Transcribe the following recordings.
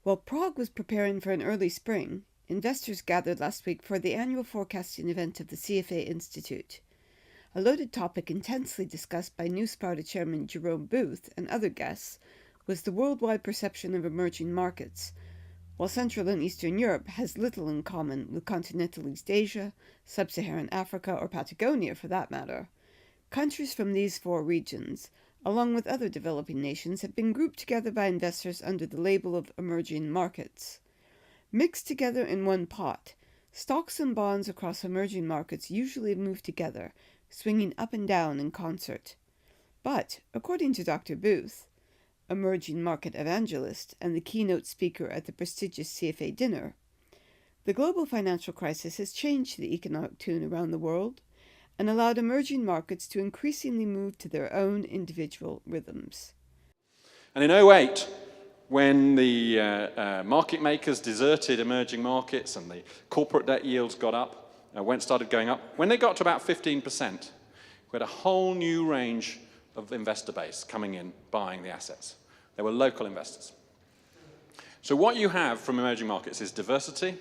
While Prague was preparing for an early spring, investors gathered last week for the annual forecasting event of the CFA Institute. A loaded topic intensely discussed by New Sparta chairman Jerome and other guests was the worldwide perception of emerging markets. While Central and Eastern Europe has little in common with continental East Asia, Sub-Saharan Africa, or Patagonia for that matter, countries from these four regions, along with other developing nations, have been grouped together by investors under the label of emerging markets. Mixed together in one pot, stocks and bonds across emerging markets usually move together, swinging up and down in concert. But, according to Dr. Booth, emerging market evangelist and the keynote speaker at the prestigious CFA dinner, the global financial crisis has changed the economic tune around the world and allowed emerging markets to increasingly move to their own individual rhythms. And in 2008, when the market makers deserted emerging markets and the corporate debt yields got up, started going up, when they got to about 15%, we had a whole new range of investor base coming in, buying the assets. They were local investors. So what you have from emerging markets is diversity.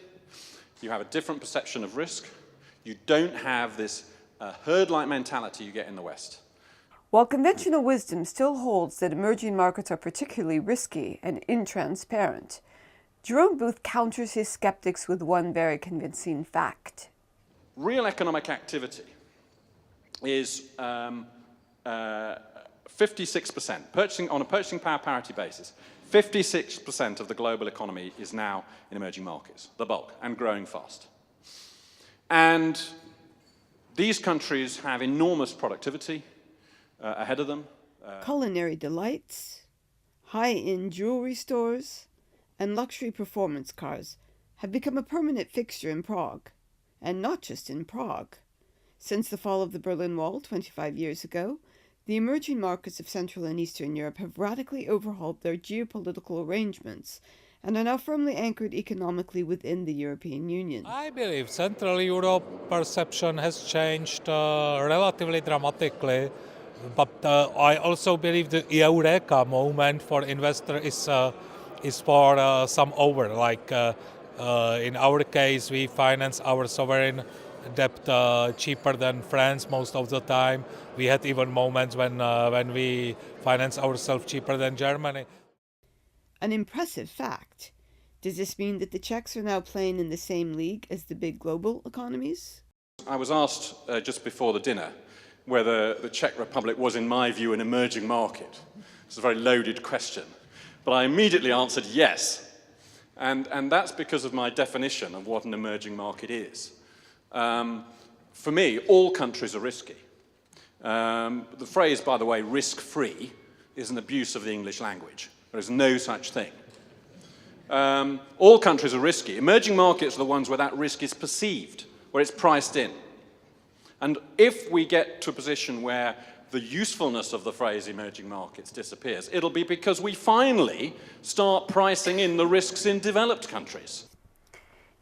You have a different perception of risk. You don't have this herd-like mentality you get in the West. While conventional wisdom still holds that emerging markets are particularly risky and intransparent, Jerome Booth counters his skeptics with one very convincing fact. Real economic activity is 56%, on a purchasing power parity basis, 56% of the global economy is now in emerging markets, the bulk, and growing fast. And these countries have enormous productivity ahead of them. Culinary delights, high-end jewelry stores, and luxury performance cars have become a permanent fixture in Prague, and not just in Prague. Since the fall of the Berlin Wall 25 years ago, the emerging markets of Central and Eastern Europe have radically overhauled their geopolitical arrangements and are now firmly anchored economically within the European Union. I believe Central Europe perception has changed relatively dramatically, but I also believe the eureka moment for investor is for some over. Like in our case, we finance our sovereign debt cheaper than France most of the time. We had even moments when we finance ourselves cheaper than Germany. An impressive fact. Does this mean that the Czechs are now playing in the same league as the big global economies? I was asked just before the dinner whether the Czech Republic was, in my view, an emerging market. It's a very loaded question. But I immediately answered yes. And that's because of my definition of what an emerging market is. For me, all countries are risky. The phrase, by the way, risk-free, is an abuse of the English language. There is no such thing. All countries are risky. Emerging markets are the ones where that risk is perceived, where it's priced in. And if we get to a position where the usefulness of the phrase emerging markets disappears, it'll be because we finally start pricing in the risks in developed countries.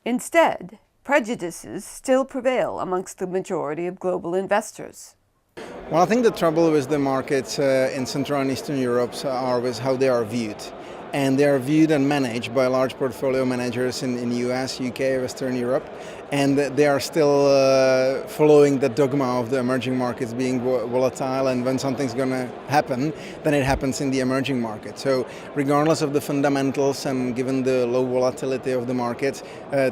Instead, prejudices still prevail amongst the majority of global investors. Well, I think the trouble with the markets in Central and Eastern Europe are with how they are viewed. And they are viewed and managed by large portfolio managers in the US, UK, Western Europe. And they are still following the dogma of the emerging markets being volatile, and when something's going to happen, then it happens in the emerging market. So regardless of the fundamentals and given the low volatility of the markets,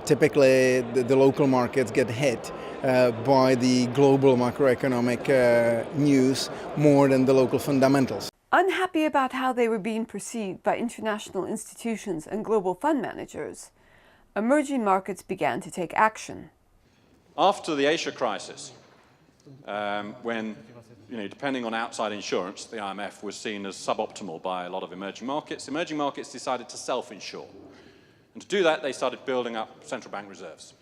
typically the local markets get hit by the global macroeconomic news more than the local fundamentals. Unhappy about how they were being perceived by international institutions and global fund managers, emerging markets began to take action. After the Asia crisis, when, depending on outside insurance, the IMF was seen as suboptimal by a lot of emerging markets decided to self-insure. And to do that, they started building up central bank reserves.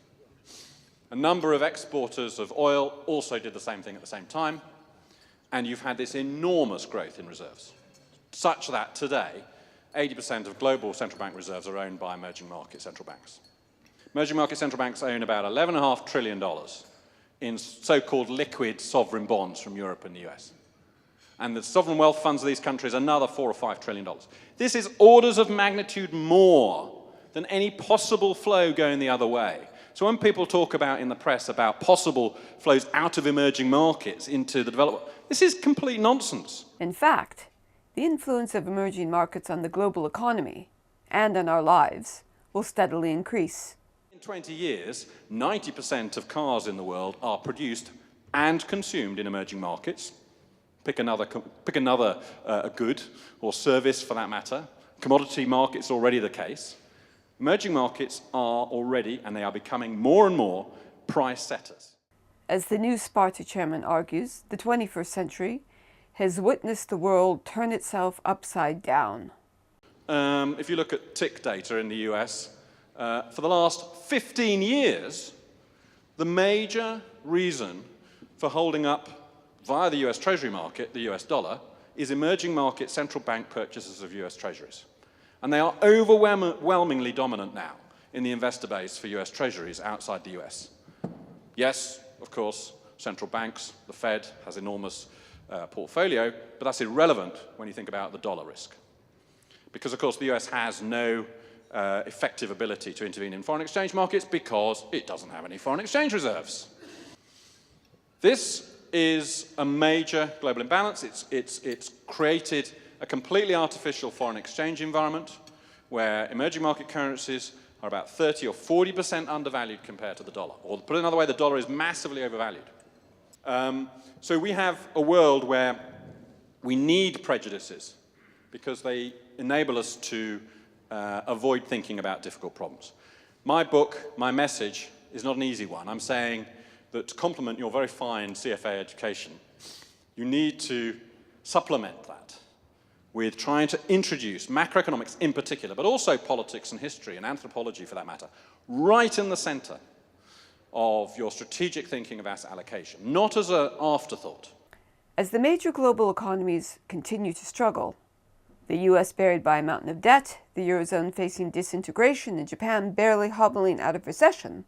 A number of exporters of oil also did the same thing at the same time. And you've had this enormous growth in reserves, such that today, 80% of global central bank reserves are owned by emerging market central banks. Emerging market central banks own about $11.5 trillion in so-called liquid sovereign bonds from Europe and the US. And the sovereign wealth funds of these countries, another $4 or $5 trillion. This is orders of magnitude more than any possible flow going the other way. So when people talk about in the press about possible flows out of emerging markets into the developed world, this is complete nonsense. In fact, the influence of emerging markets on the global economy and on our lives will steadily increase. In 20 years, 90% of cars in the world are produced and consumed in emerging markets. Pick another good or service for that matter. Commodity markets are already the case. Emerging markets are already, and they are becoming more and more, price setters. As the new Sparta chairman argues, the 21st century has witnessed the world turn itself upside down. If you look at tick data in the US, for the last 15 years, the major reason for holding up via the US Treasury market, the US dollar, is emerging market central bank purchases of US Treasuries. And they are overwhelmingly dominant now in the investor base for US Treasuries outside the US. Yes, of course, central banks, the Fed has enormous portfolio, but that's irrelevant when you think about the dollar risk. Because, of course, the US has no effective ability to intervene in foreign exchange markets because it doesn't have any foreign exchange reserves. This is a major global imbalance. It's created a completely artificial foreign exchange environment where emerging market currencies are about 30 or 40% undervalued compared to the dollar. Or put another way, the dollar is massively overvalued. So we have a world where we need prejudices because they enable us to avoid thinking about difficult problems. My book, my message, is not an easy one. I'm saying that to complement your very fine CFA education, you need to supplement that with trying to introduce macroeconomics in particular, but also politics and history and anthropology for that matter, right in the center of your strategic thinking of asset allocation, not as an afterthought. As the major global economies continue to struggle, the US buried by a mountain of debt, the Eurozone facing disintegration, and Japan barely hobbling out of recession,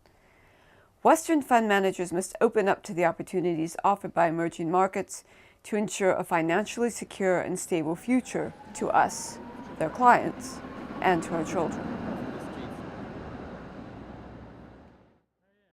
Western fund managers must open up to the opportunities offered by emerging markets to ensure a financially secure and stable future to us, their clients, and to our children.